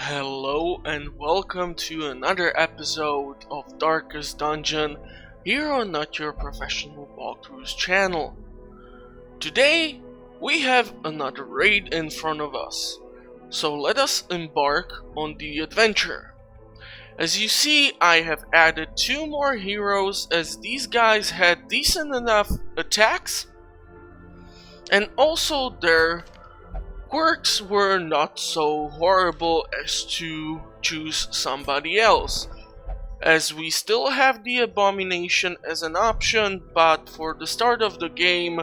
Hello and welcome to another episode of Darkest Dungeon here on Not Your Professional Walkthroughs channel. Today we have another raid in front of us, so let us embark on the adventure. As you see, I have added 2 more heroes as these guys had decent enough attacks, and also their quirks were not so horrible as to choose somebody else, as we still have the Abomination as an option, but for the start of the game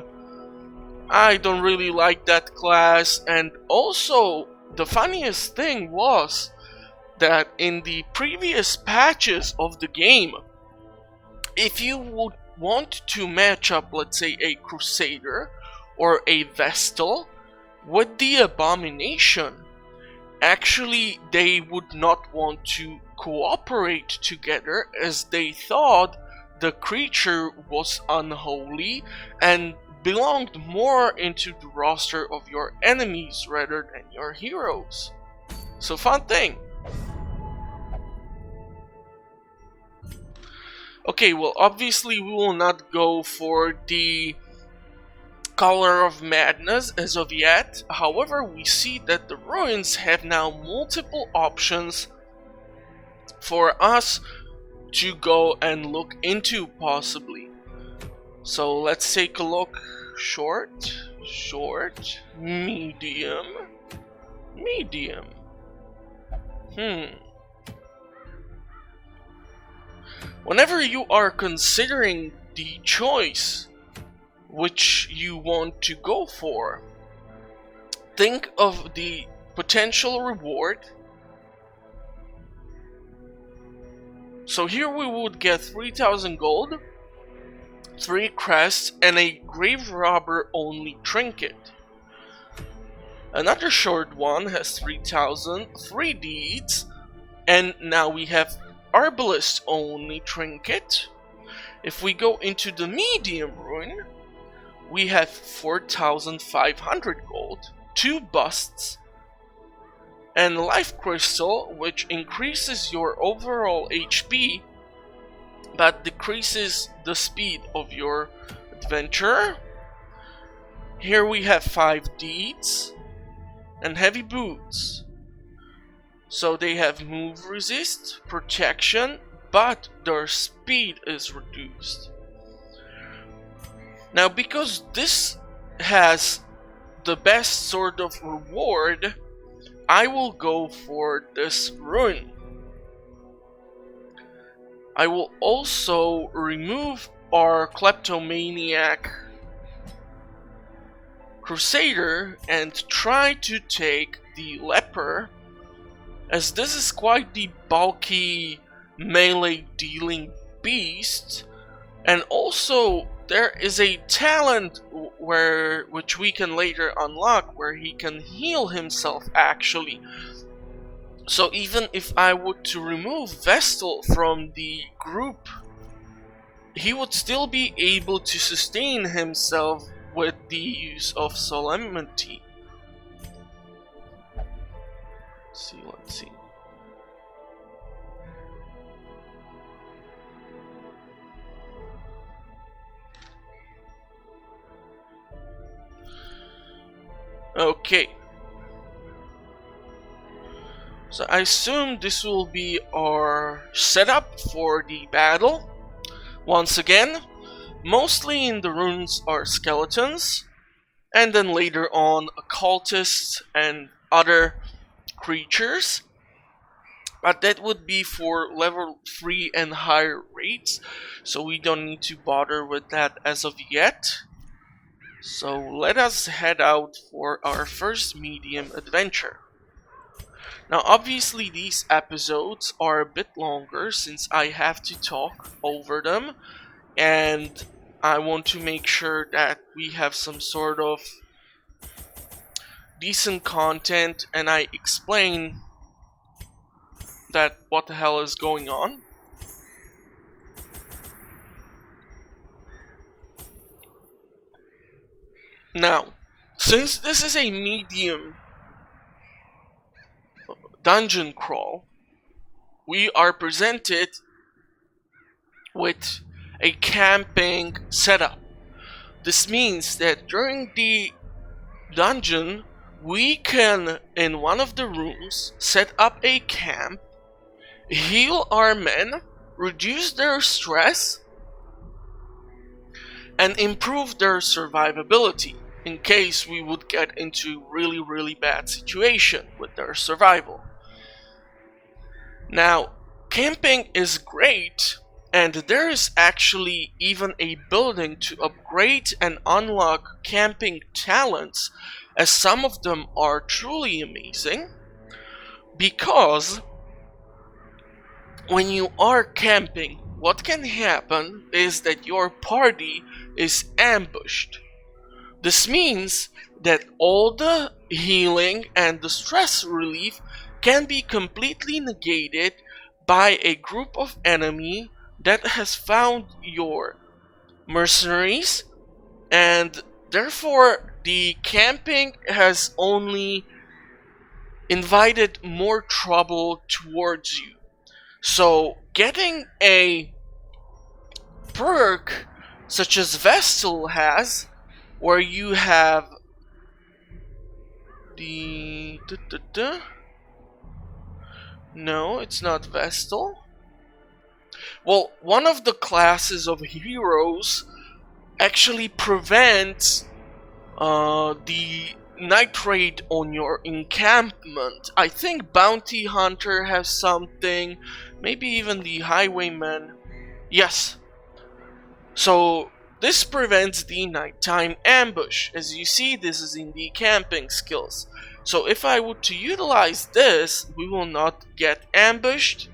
I don't really like that class. And also the funniest thing was that in the previous patches of the game, if you would want to match up, let's say, a Crusader or a Vestal with the Abomination, actually they would not want to cooperate together, as they thought the creature was unholy and belonged more into the roster of your enemies rather than your heroes. So fun thing. Okay, well obviously we will not go for the Color of Madness as of yet. However, we see that the ruins have now multiple options for us to go and look into possibly. So let's take a look. Short, medium. Whenever you are considering the choice which you want to go for, think of the potential reward. So here we would get 3,000 gold, 3 crests, and a grave robber only trinket. Another short one has 3,000, 3 deeds, and now we have arbalist only trinket. If we go into the medium ruin, we have 4,500 gold, 2 busts, and life crystal, which increases your overall HP but decreases the speed of your adventure. Here we have 5 deeds and heavy boots. So they have move resist, protection, but their speed is reduced. Now, because this has the best sort of reward, I will go for this ruin. I will also remove our kleptomaniac Crusader and try to take the leper, as this is quite the bulky melee dealing beast, and also there is a talent which we can later unlock where he can heal himself actually. So even if I were to remove Vestal from the group, he would still be able to sustain himself with the use of Solemnity. Let's see. Okay. So I assume this will be our setup for the battle. Once again, mostly in the ruins are skeletons, and then later on occultists and other creatures. But that would be for level 3 and higher rates, so we don't need to bother with that as of yet. So let us head out for our first medium adventure. Now obviously these episodes are a bit longer since I have to talk over them, and I want to make sure that we have some sort of decent content and I explain that what the hell is going on. Now, since this is a medium dungeon crawl, we are presented with a camping setup. This means that during the dungeon, we can, in one of the rooms, set up a camp, heal our men, reduce their stress, and improve their survivability in case we would get into really bad situation with their survival. Now, camping is great, and there is actually even a building to upgrade and unlock camping talents, as some of them are truly amazing, because when you are camping, what can happen is that your party is ambushed. This means that all the healing and the stress relief can be completely negated by a group of enemy that has found your mercenaries, and therefore the camping has only invited more trouble towards you. So getting a perk such as Vestal has, where you have the no, it's not Vestal. Well, one of the classes of heroes actually prevents the night raid on your encampment. I think Bounty Hunter has something, maybe even the Highwayman. Yes. So this prevents the nighttime ambush. As you see, this is in the camping skills. So if I were to utilize this, we will not get ambushed.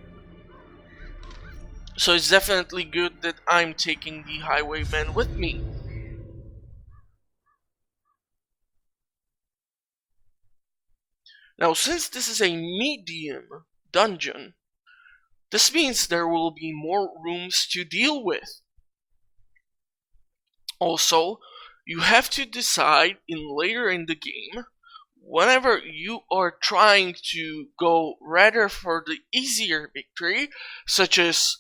So it's definitely good that I'm taking the Highwayman with me. Now, since this is a medium dungeon, this means there will be more rooms to deal with. Also, you have to decide later in the game, whenever you are trying to go rather for the easier victory, such as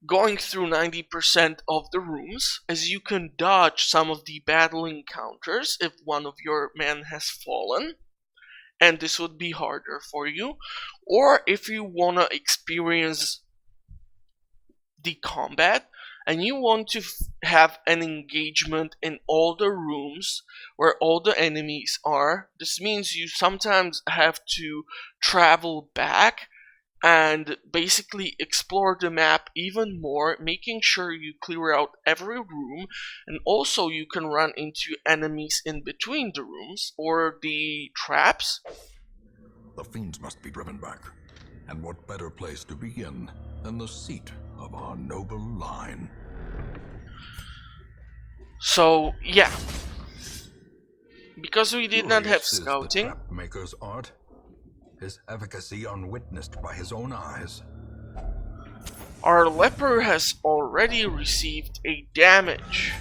going through 90% of the rooms, as you can dodge some of the battle encounters if one of your men has fallen, and this would be harder for you. Or if you wanna experience the combat and you want to have an engagement in all the rooms where all the enemies are, this means you sometimes have to travel back and basically explore the map even more, making sure you clear out every room, and also you can run into enemies in between the rooms or the traps. The fiends must be driven back, and what better place to begin than the seat of our noble line. So yeah, because we did not have Curious is scouting, the trap maker's art, his efficacy unwitnessed by his own eyes. our leper has already received a damage.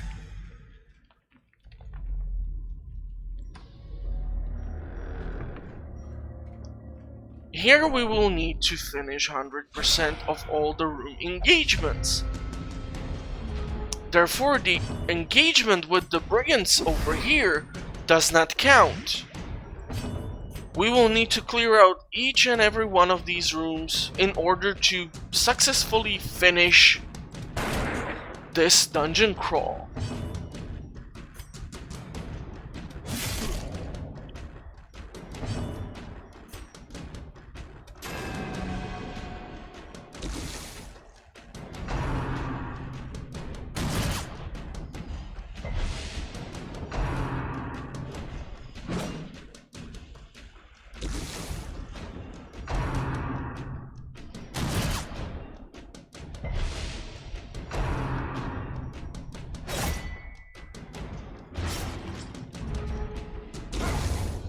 Here we will need to finish 100% of all the room engagements. Therefore, the engagement with the brigands over here does not count. We will need to clear out each and every one of these rooms in order to successfully finish this dungeon crawl.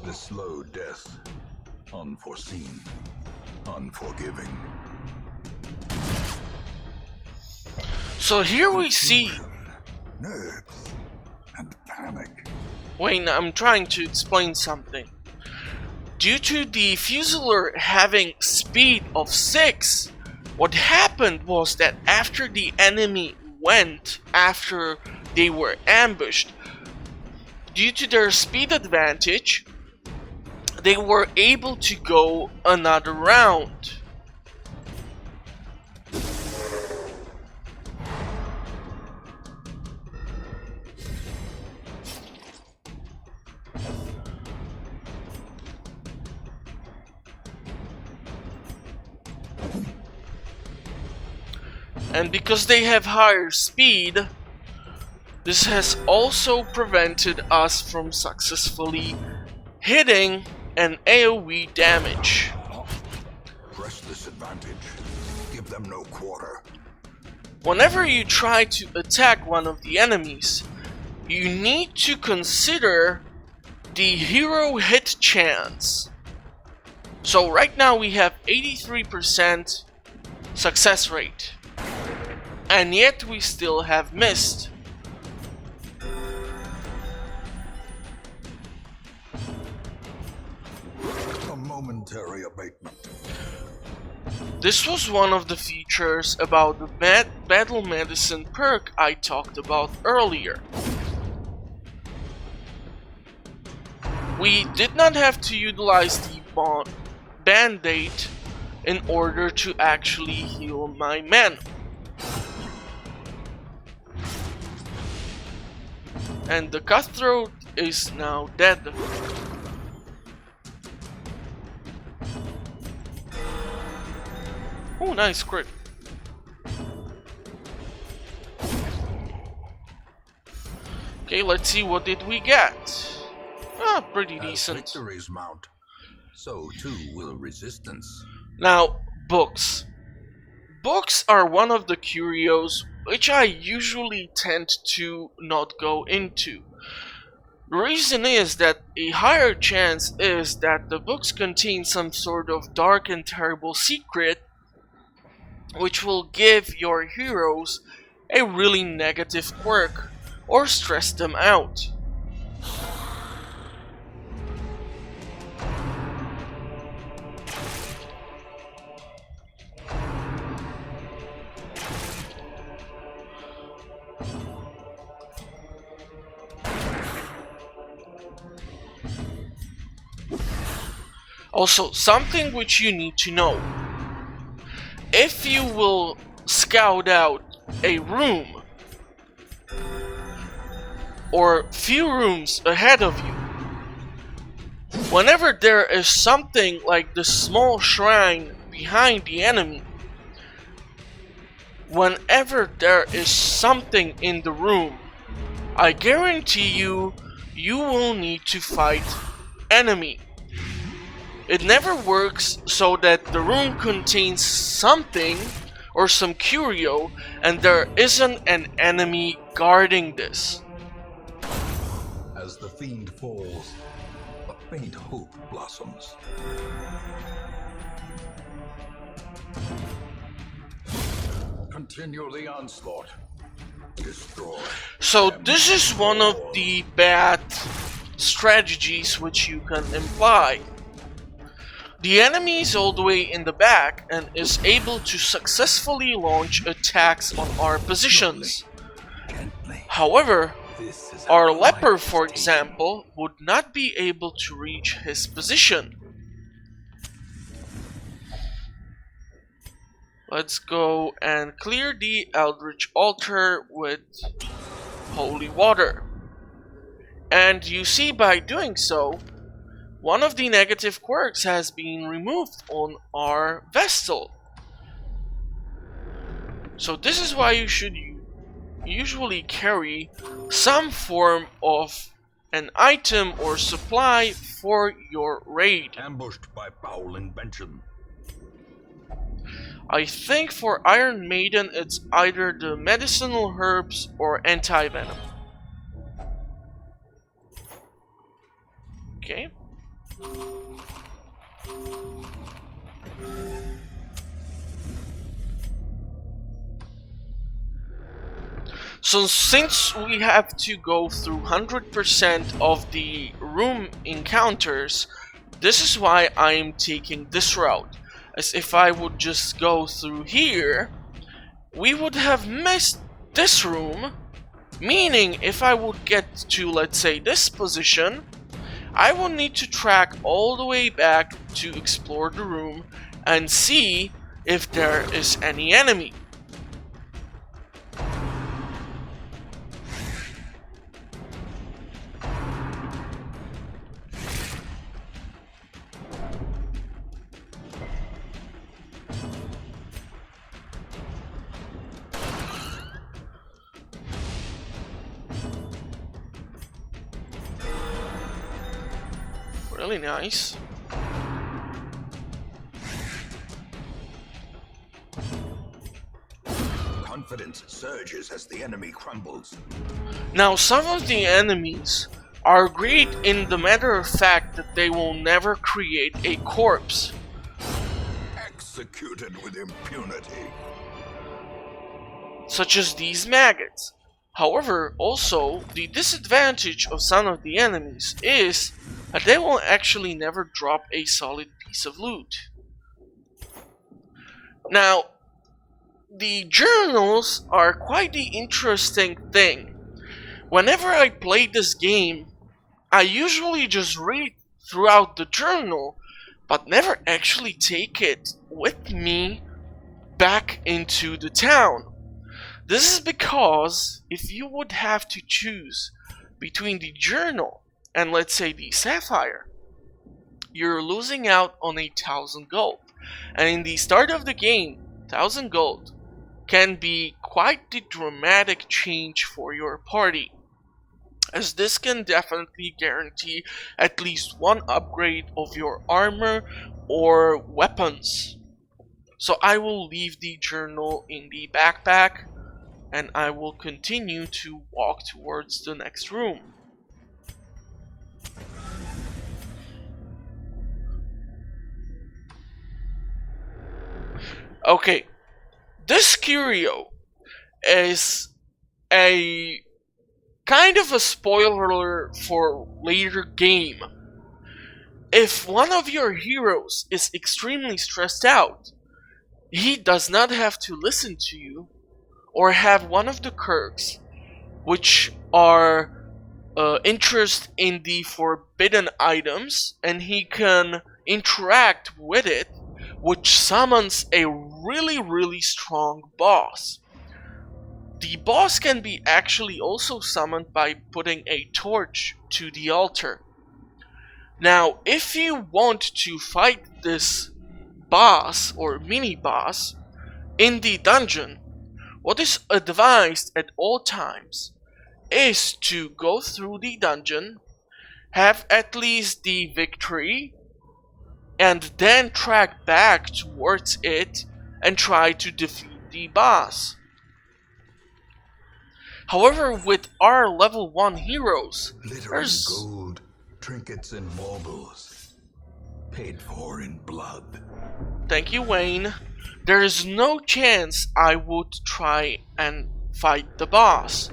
The slow death, unforeseen, unforgiving. So here we see. Nerves and panic. Wait, I'm trying to explain something. Due to the Fusilier having speed of 6, what happened was that after the enemy went, after they were ambushed, due to their speed advantage, they were able to go another round. And because they have higher speed, this has also prevented us from successfully hitting an AoE damage. Press this advantage. Give them no quarter. Whenever you try to attack one of the enemies, you need to consider the hero hit chance. So right now we have 83% success rate, and yet we still have missed. A momentary abatement. This was one of the features about the Battle Medicine perk I talked about earlier. We did not have to utilize the Band-Aid in order to actually heal my men. And the Cutthroat is now dead. Oh, nice crit. Okay, let's see, what did we get? Ah, pretty decent. As victories mount, so too will resistance. Now, books. Books are one of the curios which I usually tend to not go into. The reason is that a higher chance is that the books contain some sort of dark and terrible secret which will give your heroes a really negative quirk or stress them out. Also, something which you need to know. If you will scout out a room or few rooms ahead of you, whenever there is something like the small shrine behind the enemy, whenever there is something in the room, I guarantee you, you will need to fight enemy. It never works so that the room contains something or some curio and there isn't an enemy guarding this. As the fiend falls, a faint hope blossoms. Continue the onslaught. Destroy. So this is one of the bad strategies which you can employ. The enemy is all the way in the back and is able to successfully launch attacks on our positions. However, our leper, for example, would not be able to reach his position. Let's go and clear the Eldritch Altar with holy water. And you see, by doing so, one of the negative quirks has been removed on our Vestal. So this is why you should usually carry some form of an item or supply for your raid. Ambushed by foul invention. I think for Iron Maiden it's either the medicinal herbs or anti-venom. Okay. So since we have to go through 100% of the room encounters, This is why I'm taking this route, as if I would just go through here, we would have missed this room, meaning if I would get to, let's say, this position, I will need to track all the way back to explore the room and see if there is any enemy. Really nice. Confidence surges as the enemy crumbles. Now, some of the enemies are great in the matter of fact that they will never create a corpse. Executed with impunity. Such as these maggots. However, also, the disadvantage of some of the enemies is that they will actually never drop a solid piece of loot. Now, the journals are quite the interesting thing. Whenever I play this game, I usually just read throughout the journal, but never actually take it with me back into the town. This is because if you would have to choose between the journal and, let's say, the sapphire, you're losing out on 1,000 gold. And in the start of the game, 1,000 gold can be quite the dramatic change for your party, as this can definitely guarantee at least one upgrade of your armor or weapons. So I will leave the journal in the backpack, and I will continue to walk towards the next room. Okay, this curio is a kind of a spoiler for later game. If one of your heroes is extremely stressed out, he does not have to listen to you or have one of the quirks, which are interest in the forbidden items, and he can interact with it, which summons a really strong boss. The boss can be actually also summoned by putting a torch to the altar. Now, if you want to fight this boss or mini boss in the dungeon, what is advised at all times is to go through the dungeon, have at least the victory, and then track back towards it and try to defeat the boss. However, with our level 1 heroes, there's gold, trinkets and baubles, paid for in blood. Thank you, Wayne. There is no chance I would try and fight the boss.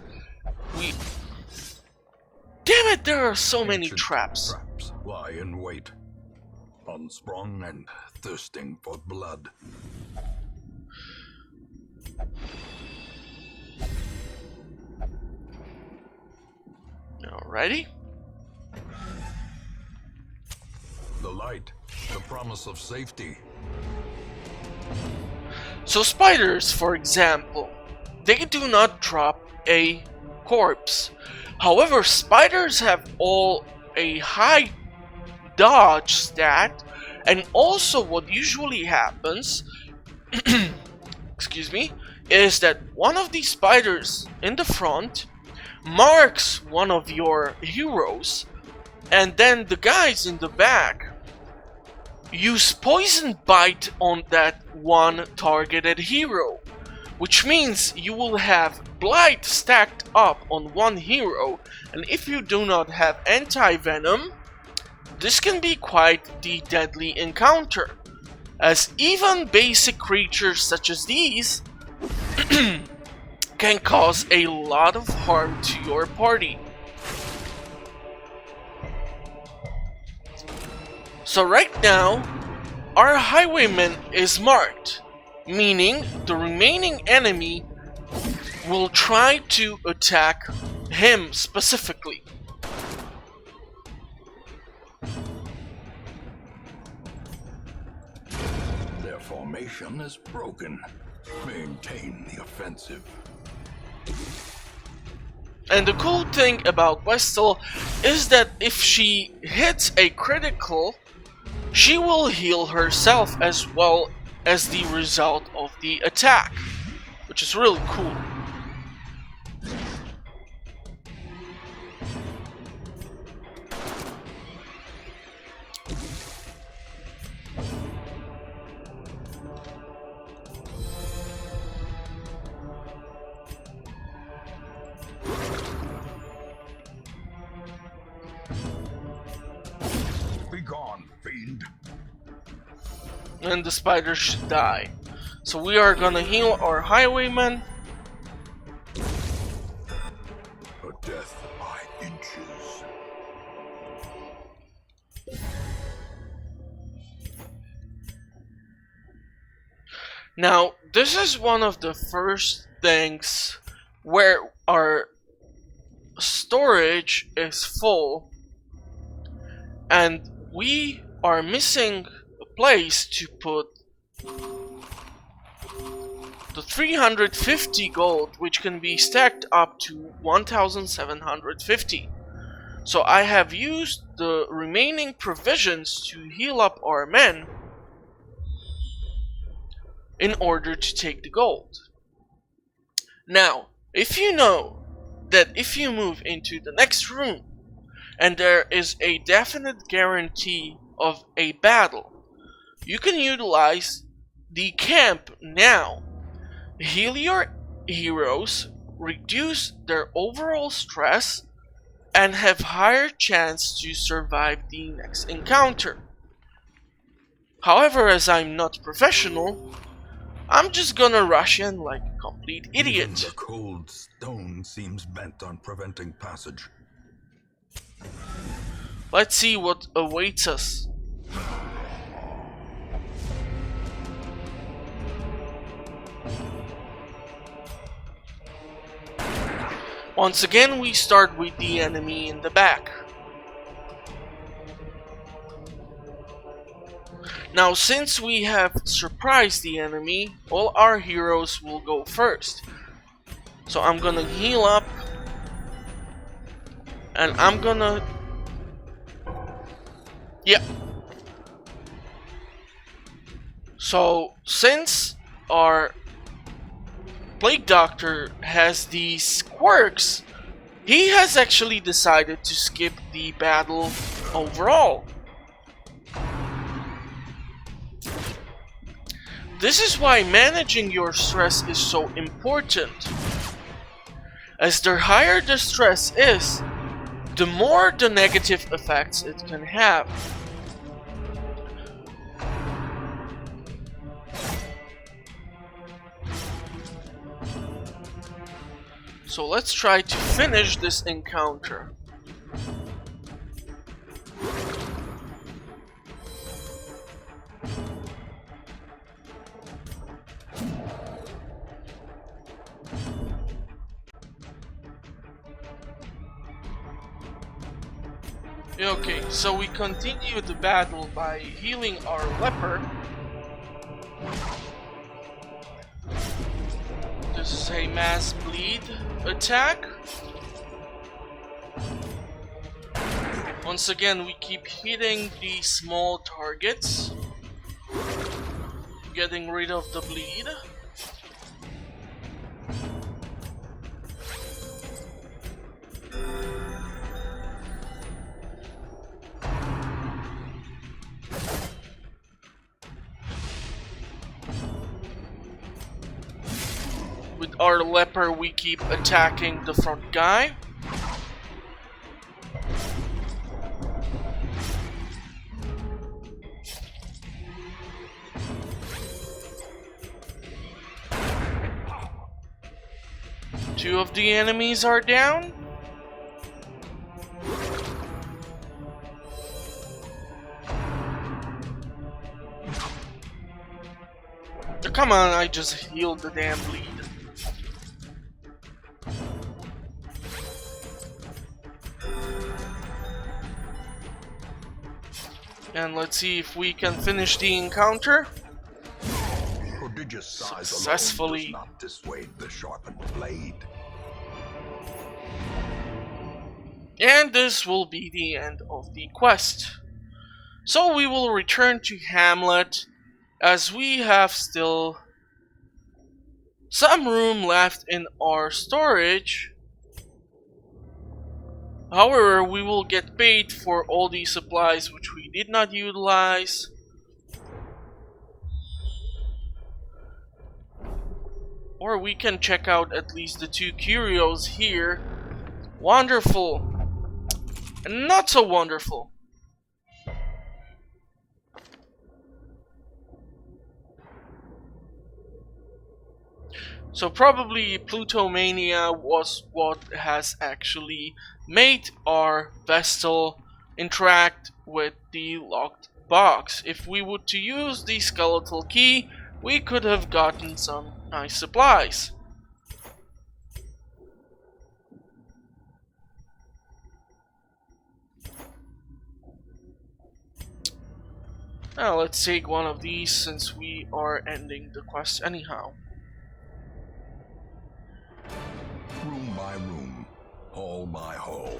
Damn it, there are so many traps. Traps lie in wait, unsprung and thirsting for blood. Alrighty. The light, the promise of safety. So spiders, for example, they do not drop a corpse. However, spiders have all a high dodge stat, and also what usually happens excuse me, is that one of these spiders in the front marks one of your heroes, and then the guys in the back use poison bite on that one targeted hero, which means you will have blight stacked up on one hero, and if you do not have anti-venom, this can be quite the deadly encounter, as even basic creatures such as these can cause a lot of harm to your party. So right now, our highwayman is marked, meaning the remaining enemy will try to attack him specifically. Their formation is broken. Maintain the offensive. And the cool thing about Vestal is that if she hits a critical, she will heal herself as well as the result of the attack, which is really cool. Begone, fiend. And the spider should die. So we are gonna heal our highwayman. A death by inches. Now, this is one of the first things where our storage is full and we are missing a place to put the 350 gold, which can be stacked up to 1750. So I have used the remaining provisions to heal up our men in order to take the gold. Now, if you know that if you move into the next room and there is a definite guarantee of a battle, you can utilize the camp now. Heal your heroes, reduce their overall stress, and have higher chance to survive the next encounter. However, as I'm not professional, I'm just gonna rush in like a complete idiot. Even the cold stone seems bent on preventing passage. Let's see what awaits us. Once again, we start with the enemy in the back. Now, since we have surprised the enemy, all our heroes will go first. So I'm gonna heal up, and I'm gonna... yeah. So, since our Plague Doctor has these quirks, he has actually decided to skip the battle overall. This is why managing your stress is so important. As the higher the stress is, the more the negative effects it can have. So let's try to finish this encounter. Okay, so we continue the battle by healing our leper. This is a mass bleed attack. Once again, we keep hitting the small targets, getting rid of the bleed. With our leper, we keep attacking the front guy. Two of the enemies are down. Come on, I just healed the damn bleed. And let's see if we can finish the encounter. Prodigious size Successfully. alone does not dissuade the sharpened blade. And this will be the end of the quest. So we will return to Hamlet, as we have still some room left in our storage. However, we will get paid for all these supplies which we did not utilize. Or we can check out at least the 2 curios here. Wonderful. And not so wonderful. So probably Plutomania was what has actually made our Vestal interact with the locked box. If we were to use the skeletal key, we could have gotten some nice supplies. Now let's take one of these since we are ending the quest anyhow. Room by room, hall by hall,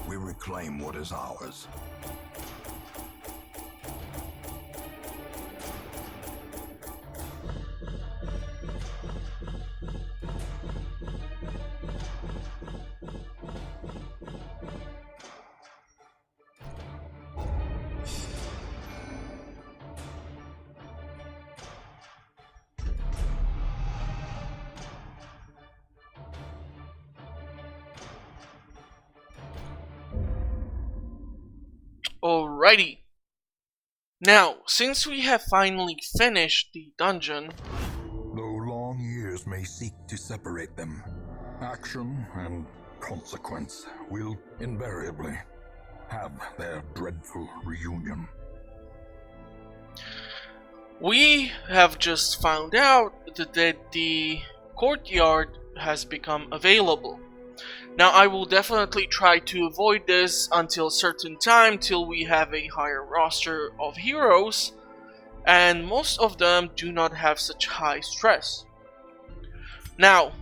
we reclaim what is ours. Alrighty. Now, since we have finally finished the dungeon, Though long years may seek to separate them, action and consequence will invariably have their dreadful reunion. we have just found out that the courtyard has become available. Now I will definitely try to avoid this until a certain time, till we have a higher roster of heroes, and most of them do not have such high stress. Now,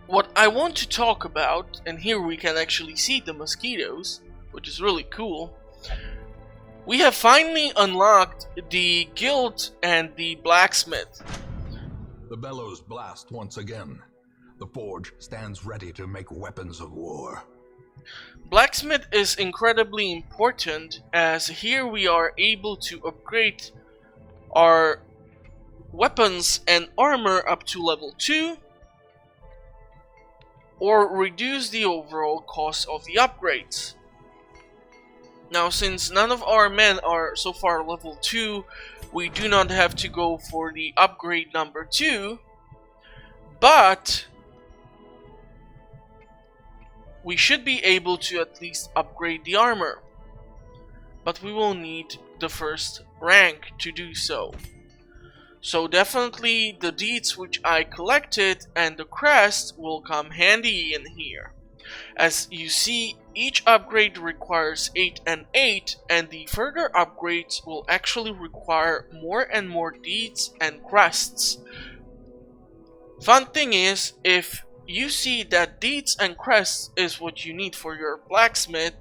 what I want to talk about, and here we can actually see the mosquitoes, which is really cool. We have finally unlocked the guild and the blacksmith. The bellows blast once again. The forge stands ready to make weapons of war. Blacksmith is incredibly important, as here we are able to upgrade our weapons and armor up to level 2, or reduce the overall cost of the upgrades. Now, since none of our men are so far level 2, we do not have to go for the upgrade number 2, but we should be able to at least upgrade the armor. But we will need the first rank to do so. So definitely the deeds which I collected and the crest will come handy in here. As you see, each upgrade requires 8 and 8, and the further upgrades will actually require more and more deeds and crests. Fun thing is, if you see that deeds and crests is what you need for your blacksmith,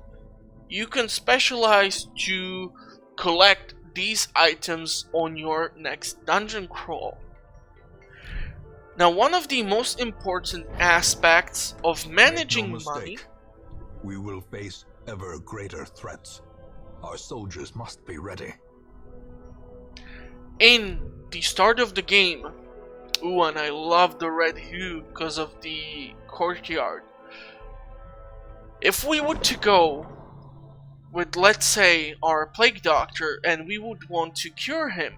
you can specialize to collect these items on your next dungeon crawl. Now, one of the most important aspects of managing Make no money. mistake, we will face ever greater threats. Our soldiers must be ready. In the start of the game, ooh, and I love the red hue because of the courtyard. If we were to go with, let's say, our plague doctor, and we would want to cure him,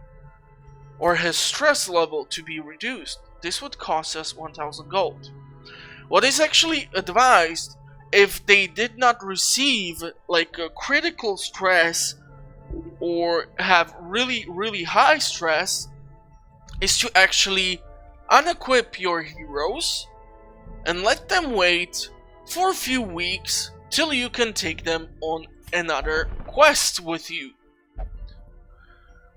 or his stress level to be reduced, this would cost us 1000 gold. What is actually advised, if they did not receive like a critical stress or have really high stress, is to actually unequip your heroes and let them wait for a few weeks till you can take them on another quest with you.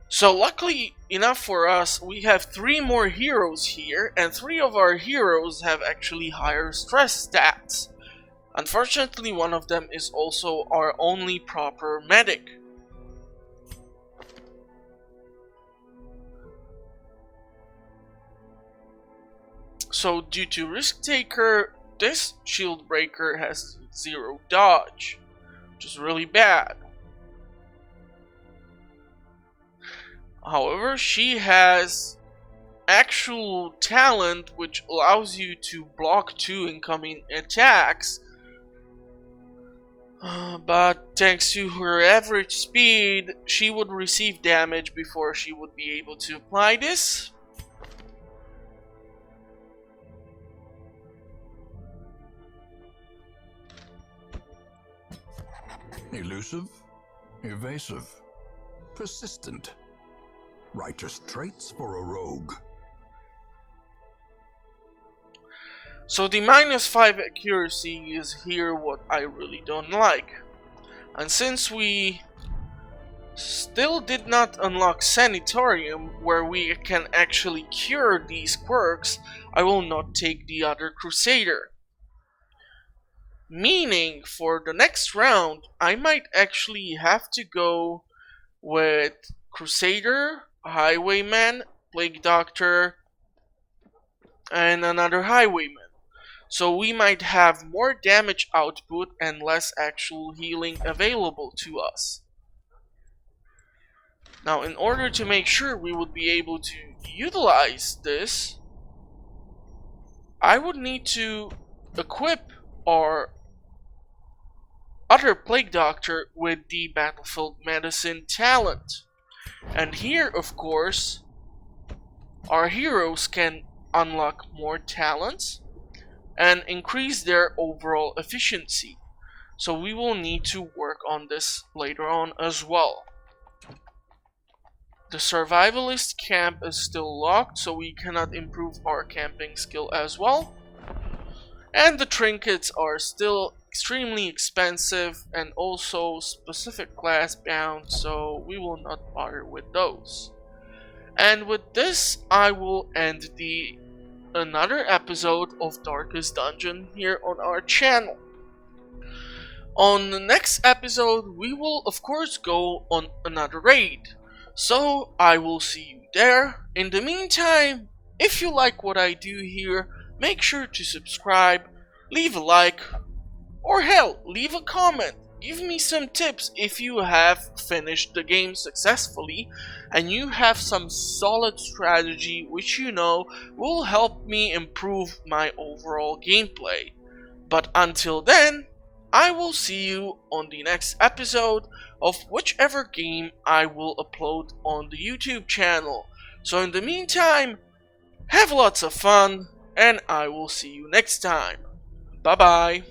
So luckily enough for us, we have 3 more heroes here, and 3 of our heroes have actually higher stress stats. Unfortunately, one of them is also our only proper medic. So due to risk taker, this shield breaker has 0 dodge, which is really bad. However, she has actual talent which allows you to block 2 incoming attacks, but thanks to her average speed, she would receive damage before she would be able to apply this. Elusive, evasive, persistent. Righteous traits for a rogue. So the -5 accuracy is here what I really don't like. And since we still did not unlock Sanatorium, where we can actually cure these quirks, I will not take the other Crusader. Meaning, for the next round, I might actually have to go with Crusader, Highwayman, Plague Doctor, and another Highwayman. So we might have more damage output and less actual healing available to us. Now, in order to make sure we would be able to utilize this, I would need to equip our other Plague Doctor with the Battlefield Medicine talent. And here, of course, our heroes can unlock more talents and increase their overall efficiency. So we will need to work on this later on as well. The Survivalist camp is still locked, so we cannot improve our camping skill as well. And the trinkets are still extremely expensive and also specific class bound, so we will not bother with those. And with this, I will end another episode of Darkest Dungeon here on our channel. On the next episode, we will of course go on another raid, so I will see you there. In the meantime, if you like what I do here, make sure to subscribe, leave a like, or hell, leave a comment. Give me some tips if you have finished the game successfully and you have some solid strategy which you know will help me improve my overall gameplay. But until then, I will see you on the next episode of whichever game I will upload on the YouTube channel. So in the meantime, have lots of fun and I will see you next time. Bye bye.